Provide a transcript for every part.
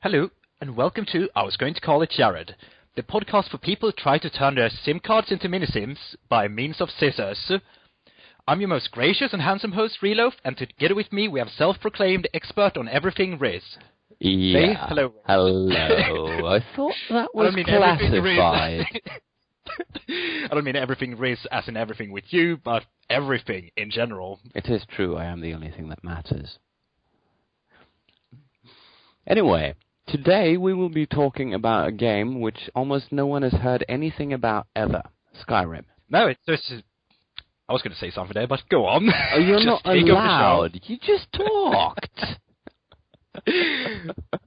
Hello, and welcome to I Was Going to Call It Jared, the podcast for people who try to turn their SIM cards into mini-SIMs by means of scissors. I'm your most gracious and handsome host, Reloaf, and together with me we have self-proclaimed expert on everything Riz. Yeah. Say hello. Hello. I thought that was classified. I don't mean everything Riz as in everything with you, but everything in general. It is true, I am the only thing that matters. Anyway, today we will be talking about a game which almost no one has heard anything about ever. Skyrim. No, it's just... I was going to say something there, but go on. Oh, you're not allowed. You just talked.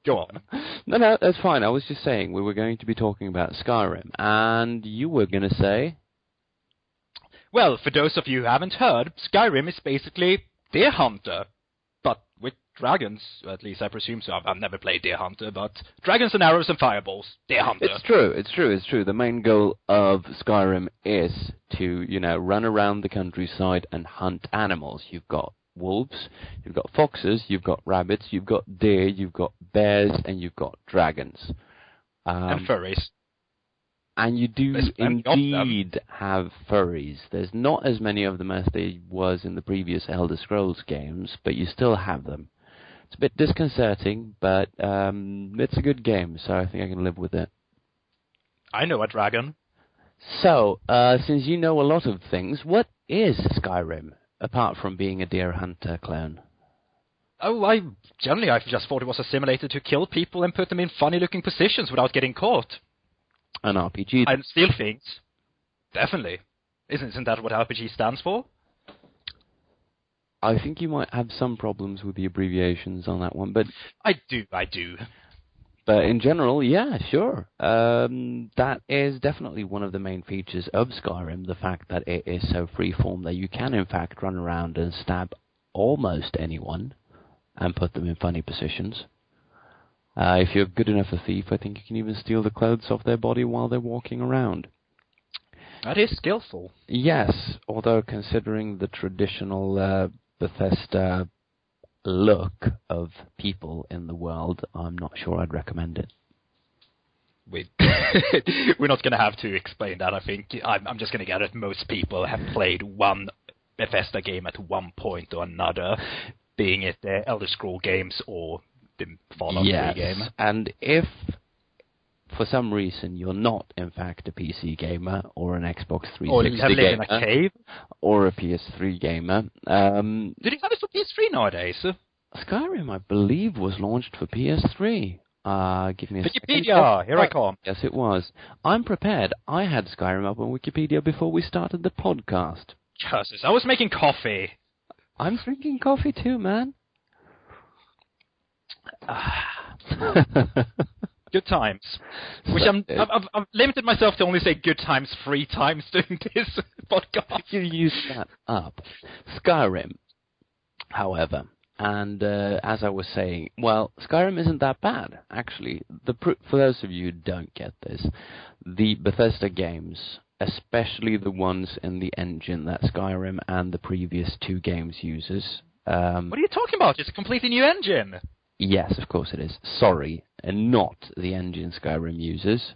Go on. No, that's fine. I was just saying we were going to be talking about Skyrim, and you were going to say... Well, for those of you who haven't heard, Skyrim is basically Deer Hunter, but with dragons. At least I presume so. I've never played Deer Hunter, but dragons and arrows and fireballs. Deer Hunter. It's true. The main goal of Skyrim is to, run around the countryside and hunt animals. You've got wolves, you've got foxes, you've got rabbits, you've got deer, you've got bears, and you've got dragons. And furries. And you do indeed have furries. There's not as many of them as there was in the previous Elder Scrolls games, but you still have them. It's a bit disconcerting, but it's a good game, so I think I can live with it. I know a dragon. So, since you know a lot of things, what is Skyrim, apart from being a Deer Hunter clone? Oh, I just thought it was a simulator to kill people and put them in funny-looking positions without getting caught. An RPG. And steal things. Definitely. Isn't that what RPG stands for? I think you might have some problems with the abbreviations on that one, but... I do. But in general, yeah, sure. That is definitely one of the main features of Skyrim, the fact that it is so freeform that you can, in fact, run around and stab almost anyone and put them in funny positions. If you're good enough a thief, I think you can even steal the clothes off their body while they're walking around. That is skillful. Yes, although considering the traditional Bethesda look of people in the world, I'm not sure I'd recommend it. We're not going to have to explain that, I think. I'm just going to get it. Most people have played one Bethesda game at one point or another, being it the Elder Scrolls games or the Fallout 3 game. And if for some reason you're not in fact a PC gamer or an Xbox 360 or you have lived gamer in a cave or a PS3 gamer, did you have it for PS3 nowadays? Skyrim, I believe, was launched for PS3. Give me a Wikipedia, second. here I come. Yes, it was. I'm prepared. I had Skyrim up on Wikipedia before we started the podcast. Curses, I was making coffee. I'm drinking coffee too, man. Good times. Which I've limited myself to only say good times 3 times during this podcast. You use that up. Skyrim, however, and as I was saying, well, Skyrim isn't that bad, actually. For those of you who don't get this, the Bethesda games, especially the ones in the engine that Skyrim and the previous 2 games uses... what are you talking about? It's a completely new engine. Yes, of course it is. Sorry, and not the engine Skyrim uses.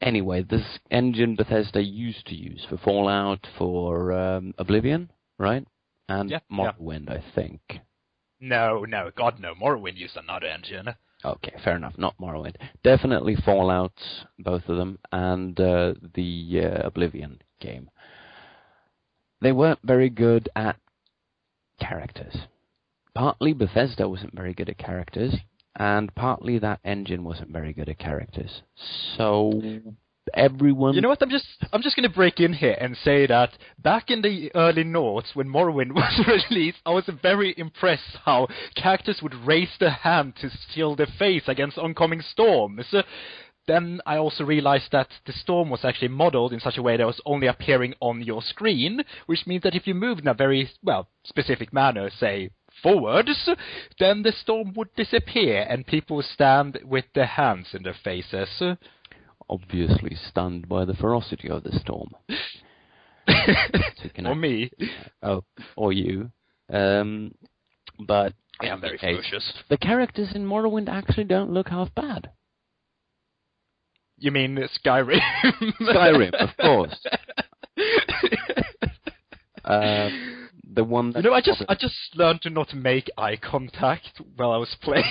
Anyway, this engine Bethesda used to use for Fallout, for Oblivion, right? And Morrowind, I think. No, God no. Morrowind used another engine. Okay, fair enough. Not Morrowind. Definitely Fallout, both of them, and the Oblivion game. They weren't very good at characters. Partly Bethesda wasn't very good at characters, and partly that engine wasn't very good at characters. So everyone... You know what, I'm just going to break in here and say that back in the early noughts, when Morrowind was released, I was very impressed how characters would raise their hand to shield their face against oncoming storms. Then I also realized that the storm was actually modeled in such a way that it was only appearing on your screen, which means that if you moved in a very, specific manner, say, forwards, then the storm would disappear and people would stand with their hands in their faces. Obviously stunned by the ferocity of the storm. Or me. Or you. But I am very ferocious. The characters in Morrowind actually don't look half bad. You mean Skyrim? Skyrim, of course. The one that I just learned to not make eye contact while I was playing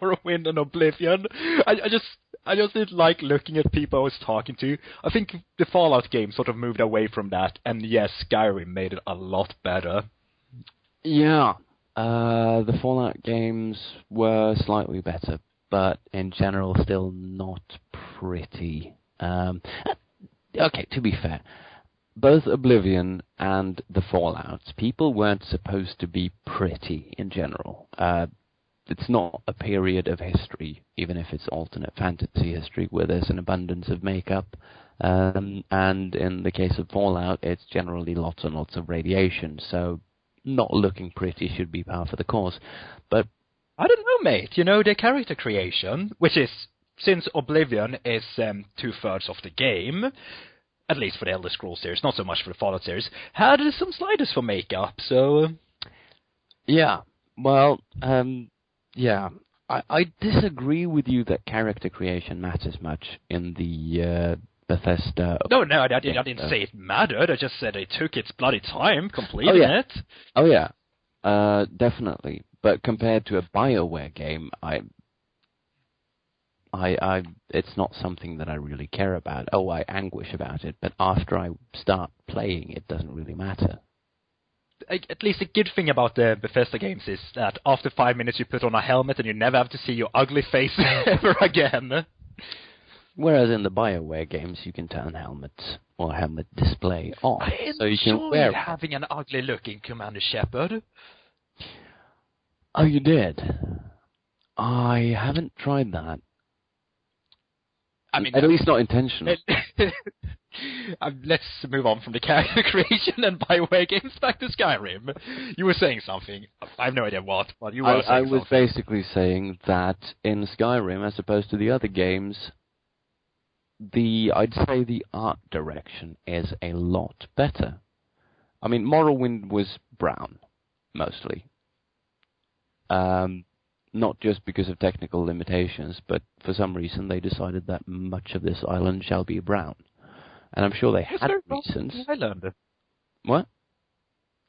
Morrowind and Oblivion. I just didn't like looking at people I was talking to. I think the Fallout game sort of moved away from that, and yes, Skyrim made it a lot better. Yeah, the Fallout games were slightly better, but in general still not pretty. Okay, to be fair, both Oblivion and the Fallouts, people weren't supposed to be pretty in general. It's not a period of history, even if it's alternate fantasy history, where there's an abundance of makeup. And in the case of Fallout, it's generally lots and lots of radiation, so not looking pretty should be par for the course. But I don't know, mate. The character creation, which is, since Oblivion is 2/3 of the game, at least for the Elder Scrolls series, not so much for the Fallout series, had some sliders for makeup, so... Yeah, well, yeah, I disagree with you that character creation matters much in the Bethesda... No, I didn't say it mattered, I just said it took its bloody time completing it. Oh yeah, definitely. But compared to a BioWare game, it's not something that I really care about. Oh, I anguish about it, but after I start playing, it doesn't really matter. At least the good thing about the Bethesda games is that after 5 minutes you put on a helmet and you never have to see your ugly face ever again. Whereas in the BioWare games, you can turn helmets or helmet display off. I so you can wear having an ugly-looking Commander Shepard. Oh, you did? I haven't tried that. I mean, at least not intentionally. Let's move on from the character creation and BioWare games back to Skyrim. You were saying something. I have no idea what, but you were saying I was something. basically saying that in Skyrim, as opposed to the other games, I'd say the art direction is a lot better. I mean, Morrowind was brown, mostly. Not just because of technical limitations, but for some reason they decided that much of this island shall be brown. And I'm sure they had reasons. Island. What?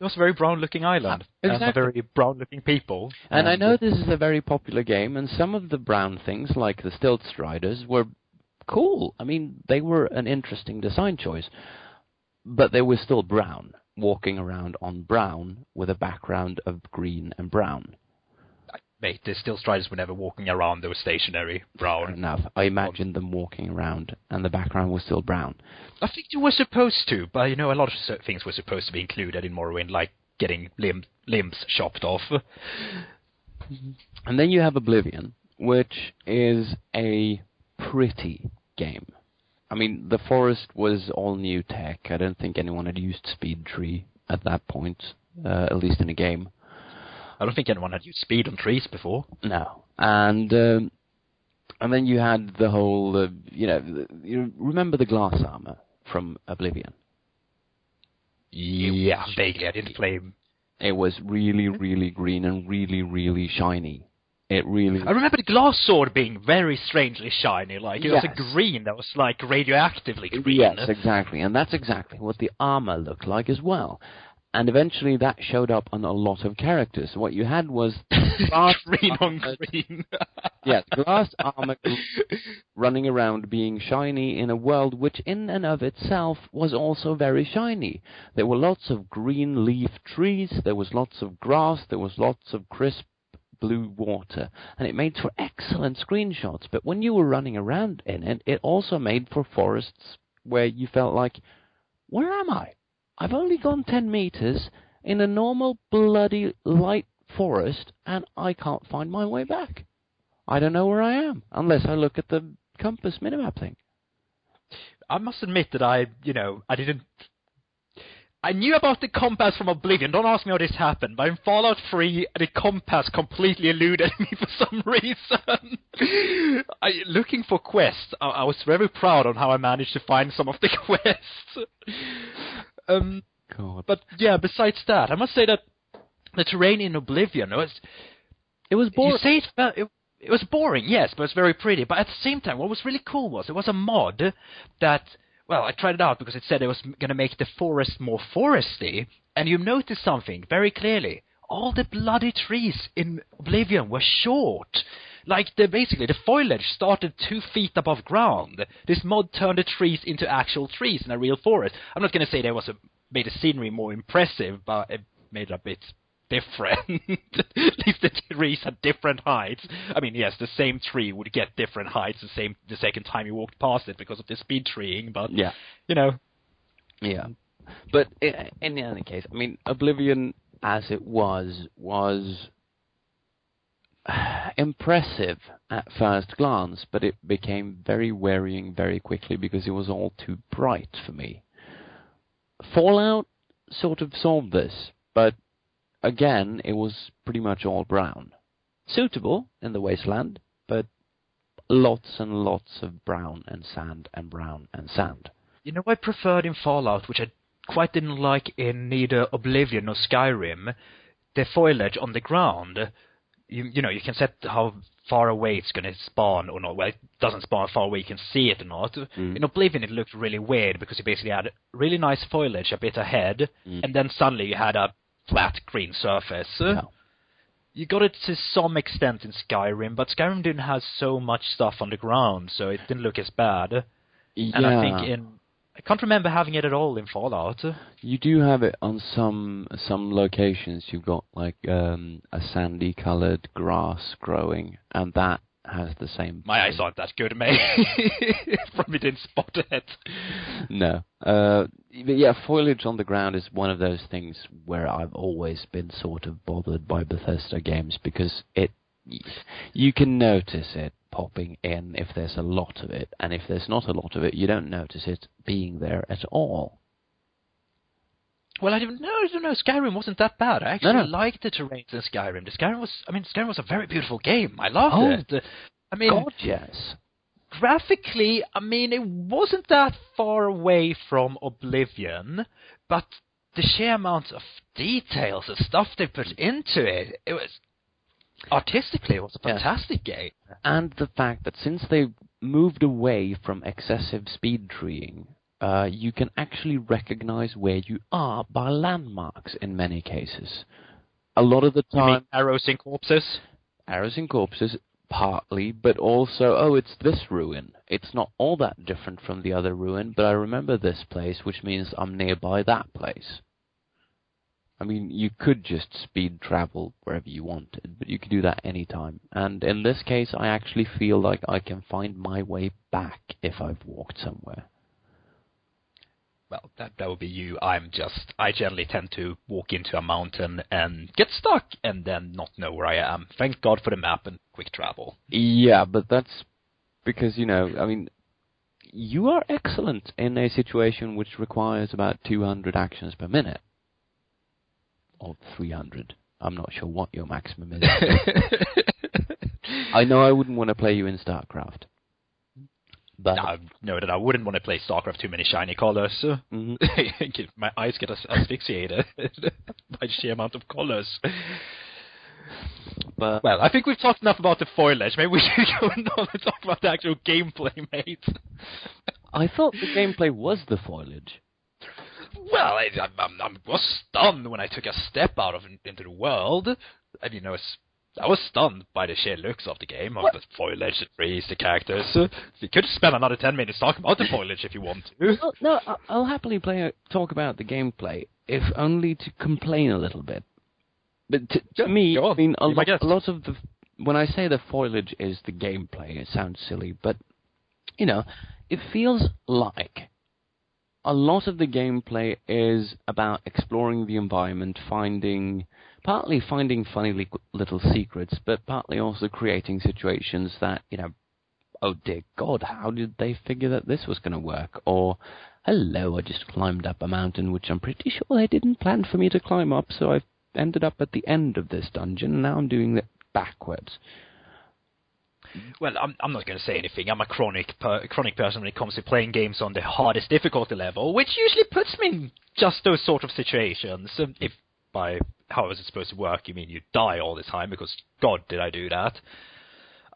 It was a very brown-looking island. Exactly. And very brown-looking people. And I know this is a very popular game, and some of the brown things, like the Stilt Striders, were cool. I mean, they were an interesting design choice. But they were still brown, walking around on brown with a background of green and brown. Mate, the Stilt Striders were never walking around, they were stationary, brown. Fair enough. I imagined them walking around, and the background was still brown. I think you were supposed to, but a lot of things were supposed to be included in Morrowind, like getting limbs chopped off. And then you have Oblivion, which is a pretty game. I mean, the forest was all new tech. I don't think anyone had used Speed Tree at that point, at least in a game. I don't think anyone had used speed on trees before. No. And then you had the whole, you remember the glass armor from Oblivion? Yeah, vaguely. I didn't play. It was really, really green and really, really shiny. I remember the glass sword being very strangely shiny. It was a green that was like radioactively green. Yes, exactly. And that's exactly what the armor looked like as well. And eventually that showed up on a lot of characters. What you had was green on green. Yes, glass armor running around being shiny in a world which in and of itself was also very shiny. There were lots of green leaf trees, there was lots of grass, there was lots of crisp blue water, and it made for excellent screenshots. But when you were running around in it, it also made for forests where you felt like, where am I? I've only gone 10 meters in a normal bloody light forest, and I can't find my way back. I don't know where I am, unless I look at the compass minimap thing. I must admit that I I knew about the compass from Oblivion. Don't ask me how this happened, but in Fallout 3, the compass completely eluded me for some reason. Looking for quests, I was very proud on how I managed to find some of the quests. God. But yeah, besides that, I must say that the terrain in Oblivion It was boring. You say it was boring, yes, but it was very pretty. But at the same time, what was really cool was there was a mod that, well, I tried it out because it said it was going to make the forest more foresty, and you noticed something very clearly. All the bloody trees in Oblivion were short. Like, basically, the foliage started 2 feet above ground. This mod turned the trees into actual trees in a real forest. I'm not going to say that made the scenery more impressive, but it made it a bit different. At least the trees had different heights. I mean, yes, the same tree would get different heights the second time you walked past it because of the speed treeing, but, yeah. Yeah. But in any case, I mean, Oblivion, as it was impressive at first glance, but it became very wearying very quickly because it was all too bright for me. Fallout sort of solved this, but again, it was pretty much all brown. Suitable in the wasteland, but lots and lots of brown and sand and brown and sand. You know, I preferred in Fallout, which I quite didn't like in neither Oblivion nor Skyrim, the foliage on the ground. You know, you can set how far away it's going to spawn or not. Well, it doesn't spawn far away, you can see it or not. In Oblivion, it looked really weird because you basically had really nice foliage a bit ahead, and then suddenly you had a flat green surface. Yeah. You got it to some extent in Skyrim, but Skyrim didn't have so much stuff on the ground, so it didn't look as bad. Yeah. And I think I can't remember having it at all in Fallout. You do have it on some locations. You've got like a sandy coloured grass growing, and that has the same. My eyes aren't that good, mate. Probably didn't spot it. No. But yeah, foliage on the ground is one of those things where I've always been sort of bothered by Bethesda games because you can notice it popping in if there's a lot of it, and if there's not a lot of it, you don't notice it being there at all. Well, I don't know. Skyrim wasn't that bad. I actually liked the terrains in Skyrim. Skyrim was a very beautiful game. I loved it. I mean, God, yes. Graphically, I mean, it wasn't that far away from Oblivion, but the sheer amount of details and stuff they put into it, it was artistically, it was a fantastic game. And the fact that since they moved away from excessive speed treeing, you can actually recognize where you are by landmarks in many cases. A lot of the time... You mean arrows in corpses? Arrows in corpses, partly, but also, it's this ruin. It's not all that different from the other ruin, but I remember this place, which means I'm nearby that place. I mean, you could just speed travel wherever you wanted, but you could do that anytime. And in this case, I actually feel like I can find my way back if I've walked somewhere. Well, that would be you. I generally tend to walk into a mountain and get stuck and then not know where I am. Thank God for the map and quick travel. Yeah, but that's because, you are excellent in a situation which requires about 200 actions per minute. Or 300. I'm not sure what your maximum is. I know I wouldn't want to play you in StarCraft. But no, that I wouldn't want to play StarCraft too many shiny colors. Mm-hmm. My eyes get asphyxiated by the sheer amount of colors. But well, I think we've talked enough about the foliage. Maybe we should go on and talk about the actual gameplay, mate. I thought the gameplay was the foliage. Well, I was stunned when I took a step out into the world. I mean, I was stunned by the sheer looks of the game, of the foliage, the trees, the characters. You could spend another 10 minutes talking about the foliage if you want to. Well, no, I'll happily talk about the gameplay, if only to complain a little bit. But to me, I mean, a lot of when I say the foliage is the gameplay, it sounds silly, but, it feels like a lot of the gameplay is about exploring the environment, partly finding funny little secrets, but partly also creating situations that, oh dear God, how did they figure that this was going to work? Or hello, I just climbed up a mountain, which I'm pretty sure they didn't plan for me to climb up, so I've ended up at the end of this dungeon, and now I'm doing it backwards. Well, I'm not going to say anything. I'm a chronic person when it comes to playing games on the hardest difficulty level, which usually puts me in just those sort of situations. If by how is it supposed to work, you mean you die all the time, because God, did I do that.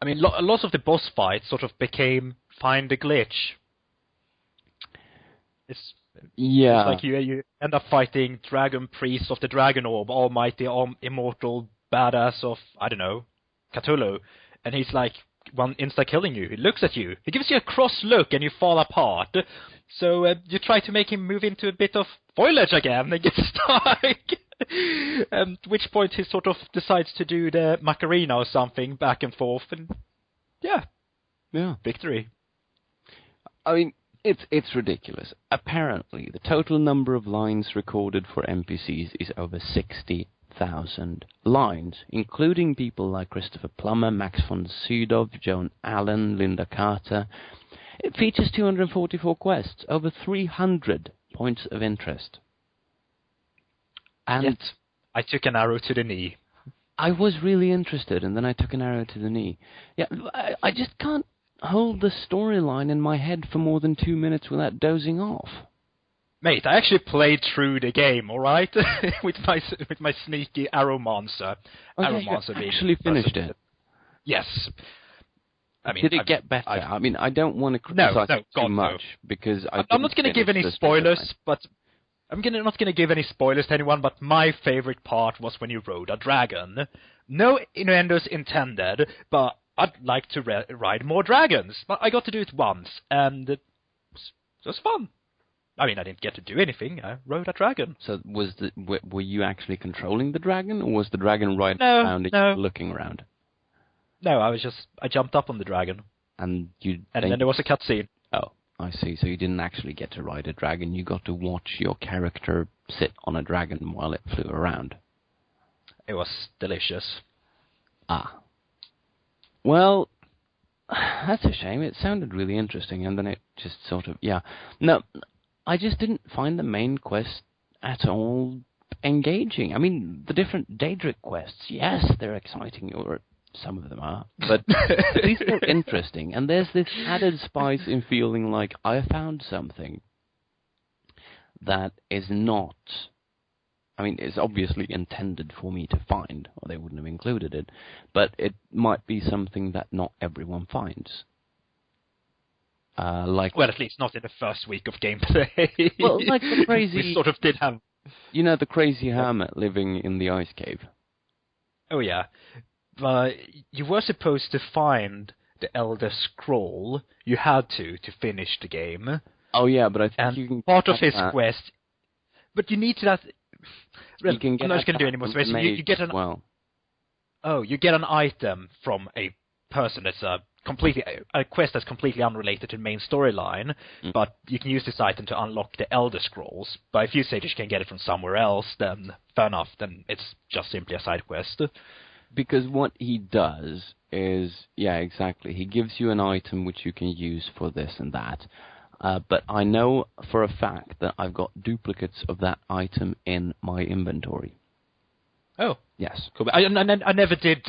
I mean, lots of the boss fights sort of became find a glitch. It's like you end up fighting Dragon Priest of the Dragon Orb, almighty, immortal badass of, I don't know, Cthulhu, and he's like one insta-killing you. He looks at you, he gives you a cross look, and you fall apart. So you try to make him move into a bit of foliage again, and get stuck. At which point he sort of decides to do the Macarena or something, back and forth, and yeah, victory. I mean, it's ridiculous. Apparently, the total number of lines recorded for NPCs is over 60,000 lines, including people like Christopher Plummer, Max von Sydow, Joan Allen, Linda Carter. It features 244 quests, over 300 points of interest. And yet, I took an arrow to the knee. I was really interested, and then I took an arrow to the knee. Yeah, I just can't hold the storyline in my head for more than 2 minutes without dozing off. Mate, I actually played through the game, all right, with my sneaky arrow monster. Arrow monster being actually finished it. Yes. I mean, did it get better? I mean, I don't want to criticize it too much because I'm not going to give any spoilers, but not going to give any spoilers to anyone. But my favorite part was when you rode a dragon. No innuendos intended, but I'd like to ride more dragons. But I got to do it once, and it was fun. I mean, I didn't get to do anything. I rode a dragon. So were you actually controlling the dragon, or was the dragon riding around and you were looking around? No, I jumped up on the dragon. And then there was a cutscene. Oh, I see. So you didn't actually get to ride a dragon. You got to watch your character sit on a dragon while it flew around. It was delicious. Ah. Well, that's a shame. It sounded really interesting, and then it just sort of, No, I just didn't find the main quest at all engaging. I mean, the different Daedric quests, yes, they're exciting, or some of them are, but at least they're interesting. And there's this added spice in feeling like I found something that is not... I mean, it's obviously intended for me to find, or they wouldn't have included it, but it might be something that not everyone finds. Well, at least not in the first week of gameplay. Well, like the crazy... we sort of did have... You know, the crazy hermit living in the ice cave? Oh, yeah. You were supposed to find the Elder Scroll. You had to finish the game. Oh, yeah, but I think you can... part of his quest... But you need to... You can get I'm not going to do any more. You get an... Well. Oh, you get an item from a person that's a quest that's completely unrelated to the main storyline, but you can use this item to unlock the Elder Scrolls. But if you say that you can get it from somewhere else, then fair enough, then it's just simply a side quest. Because what he does is, exactly, he gives you an item which you can use for this and that. But I know for a fact that I've got duplicates of that item in my inventory. Oh. Yes. Cool. I never did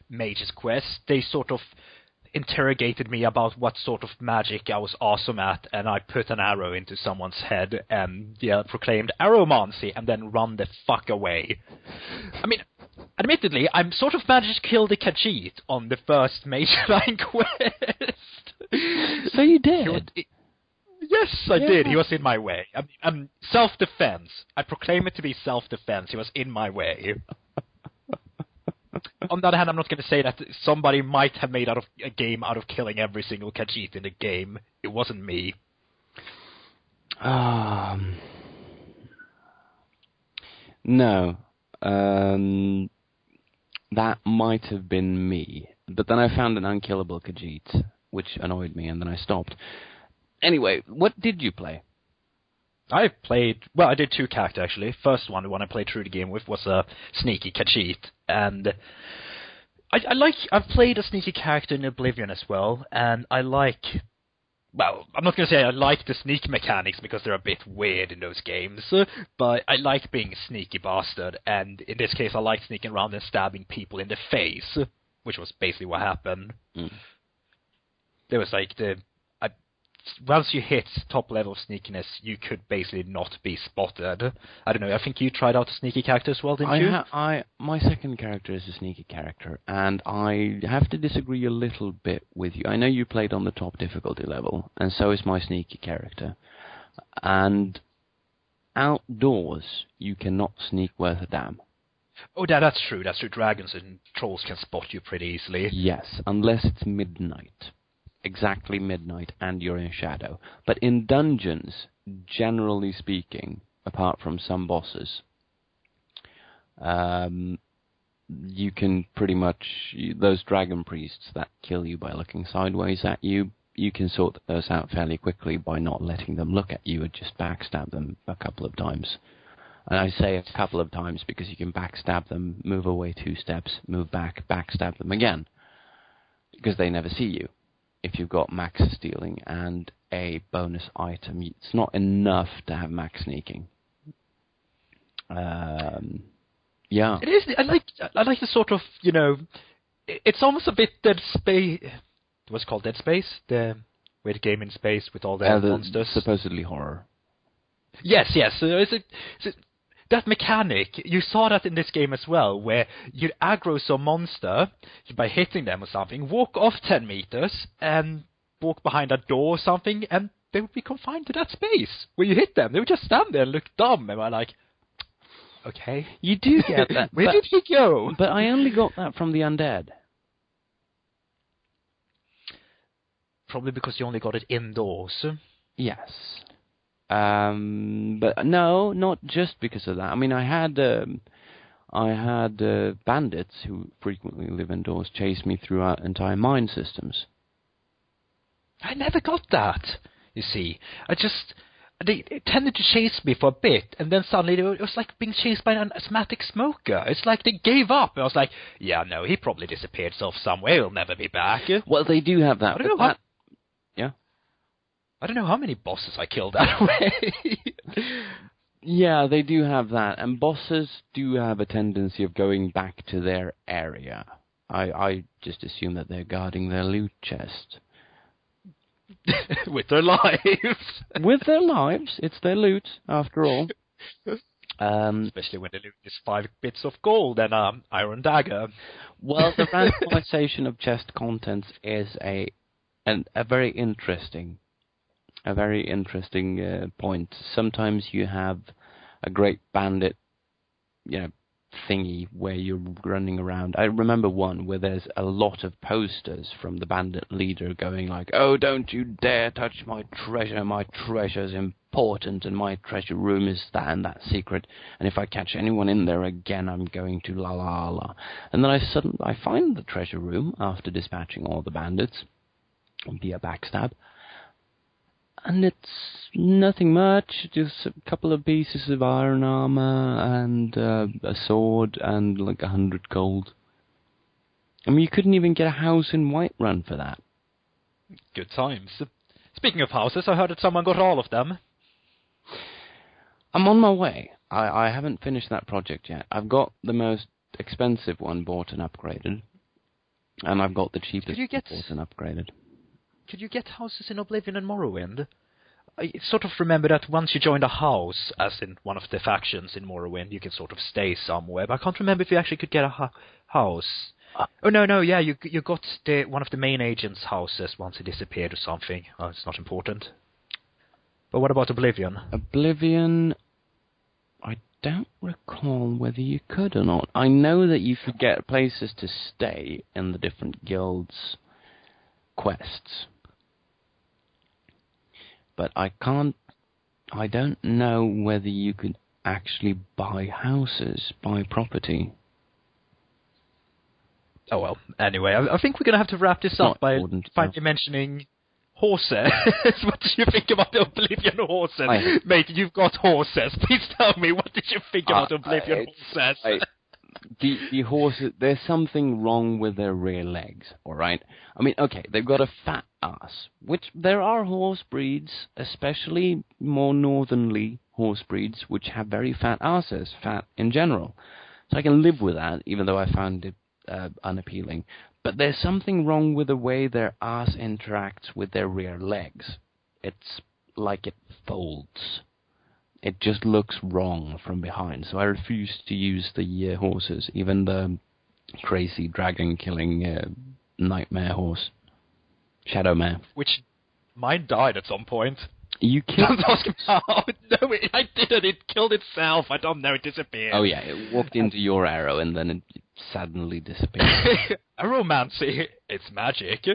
Mage's Quest. They sort of interrogated me about what sort of magic I was awesome at, and I put an arrow into someone's head and proclaimed Arrowmancy, and then run the fuck away. I mean, admittedly, I'm sort of managed to kill the Khajiit on the first Mage Line quest. So you did? Yes, I did. He was in my way. Self-defense. I proclaim it to be self-defense. He was in my way. On the other hand, I'm not going to say that somebody might have made a game out of killing every single Khajiit in the game. It wasn't me. No. That might have been me. But then I found an unkillable Khajiit, which annoyed me, and then I stopped. Anyway, what did you play? I did two characters, actually. First one, the one I played through the game with, was a sneaky Khajiit. And I've played a sneaky character in Oblivion as well, and I like well, I'm not going to say I like the sneak mechanics because they're a bit weird in those games, but I like being a sneaky bastard, and in this case I like sneaking around and stabbing people in the face, which was basically what happened. There was like once you hit top level of sneakiness, you could basically not be spotted. I don't know, I think you tried out a sneaky character as well, didn't you? My second character is a sneaky character, and I have to disagree a little bit with you. I know you played on the top difficulty level, and so is my sneaky character. And outdoors, you cannot sneak worth a damn. Oh, that's true. Dragons and trolls can spot you pretty easily. Yes, unless it's midnight. Exactly midnight, and you're in shadow. But in dungeons, generally speaking, apart from some bosses, you can pretty much... Those dragon priests that kill you by looking sideways at you, you can sort those out fairly quickly by not letting them look at you and just backstab them a couple of times. And I say a couple of times because you can backstab them, move away 2 steps, move back, backstab them again. Because they never see you. If you've got max stealing and a bonus item, it's not enough to have max sneaking. Yeah. It is. I like the sort of, it's almost a bit Dead Space. What's it called, Dead Space? The weird game in space with all the monsters. Supposedly horror. Yes. So that mechanic, you saw that in this game as well, where you'd aggro some monster by hitting them or something, walk off 10 meters, and walk behind a door or something, and they would be confined to that space. When you hit them, they would just stand there and look dumb, and I'm like, okay. You do get that. Where did he go? But I only got that from the undead. Probably because you only got it indoors. Yes. But no, not just because of that. I mean, I had bandits who frequently live indoors chase me throughout entire mine systems. I never got that, you see. They tended to chase me for a bit, and then suddenly it was like being chased by an asthmatic smoker. It's like they gave up. I was like, yeah, no, he probably disappeared off somewhere. He'll never be back. Well, they do have that. I don't know how many bosses I killed that way. Yeah, they do have that. And bosses do have a tendency of going back to their area. I just assume that they're guarding their loot chest. With their lives. With their lives. It's their loot, after all. Especially when the loot is 5 bits of gold and an iron dagger. Well, the randomization of chest contents is a very interesting point. Sometimes you have a great bandit, thingy where you're running around. I remember one where there's a lot of posters from the bandit leader going like, "Oh, don't you dare touch my treasure's important, and my treasure room is that and that secret, and if I catch anyone in there again, I'm going to la la la." And then I find the treasure room after dispatching all the bandits via backstab. And it's nothing much, just a couple of pieces of iron armor and a sword and like 100 gold. I mean, you couldn't even get a house in Whiterun for that. Good times. Speaking of houses, I heard that someone got all of them. I'm on my way. I haven't finished that project yet. I've got the most expensive one bought and upgraded. And I've got the cheapest bought and upgraded. Could you get houses in Oblivion and Morrowind? I sort of remember that once you joined a house, as in one of the factions in Morrowind, you can sort of stay somewhere. But I can't remember if you actually could get a house. You got one of the main agent's houses once he disappeared or something. Oh, it's not important. But what about Oblivion? Oblivion, I don't recall whether you could or not. I know that you could get places to stay in the different guilds' quests. But I don't know whether you could actually buy houses, buy property. Oh well, anyway, I think we're going to have to wrap this up by finally mentioning horses. What did you think about the Oblivion horses? Mate, you've got horses. Please tell me, what did you think about Oblivion horses? the horses, there's something wrong with their rear legs, all right? I mean, okay, they've got a fat ass, which there are horse breeds, especially more northernly horse breeds, which have very fat asses, fat in general. So I can live with that, even though I found it unappealing. But there's something wrong with the way their ass interacts with their rear legs. It's like it folds. It just looks wrong from behind, so I refuse to use the horses, even the crazy dragon-killing nightmare horse, Shadow Mare. Which mine died at some point. You killed Don't ask me how. No, I didn't. It killed itself. I don't know. It disappeared. Oh yeah, it walked into your arrow and then it suddenly disappeared. Aromancy, it's magic.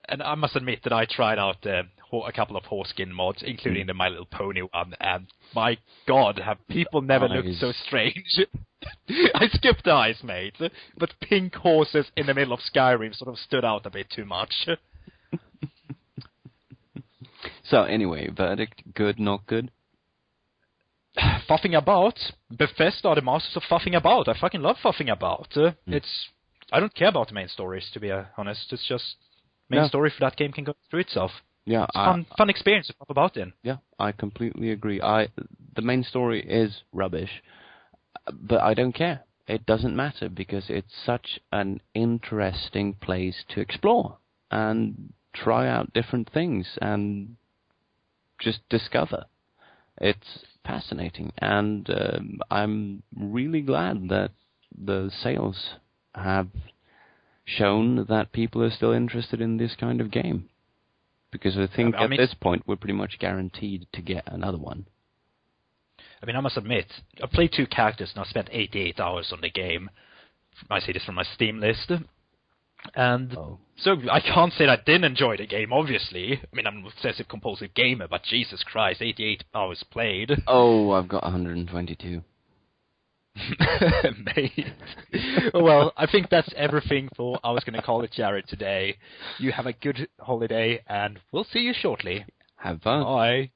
And I must admit that I tried out a couple of Horskin mods, including the My Little Pony one, and my God, have people never looked so strange. I skipped the Ice Mate, but pink horses in the middle of Skyrim sort of stood out a bit too much. So anyway, verdict, good, not good? Fuffing about. Bethesda are the masters of fuffing about. I fucking love fuffing about. I don't care about the main stories, to be honest. It's just main story for that game can go through itself. Yeah, it's fun experience to fuff about in. Yeah, I completely agree. The main story is rubbish, but I don't care. It doesn't matter because it's such an interesting place to explore and try out different things and just discover. It's fascinating, and I'm really glad that the sales have shown that people are still interested in this kind of game. Because I think at this point we're pretty much guaranteed to get another one. I mean, I must admit, I played 2 characters and I spent 88 hours on the game. I see this from my Steam list. And so I can't say that I didn't enjoy the game, obviously. I mean, I'm an obsessive-compulsive gamer, but Jesus Christ, 88 hours played. Oh, I've got 122. Mate. Well, I think that's everything for I Was Gonna Call It Jared today. You have a good holiday, and we'll see you shortly. Have fun. Bye.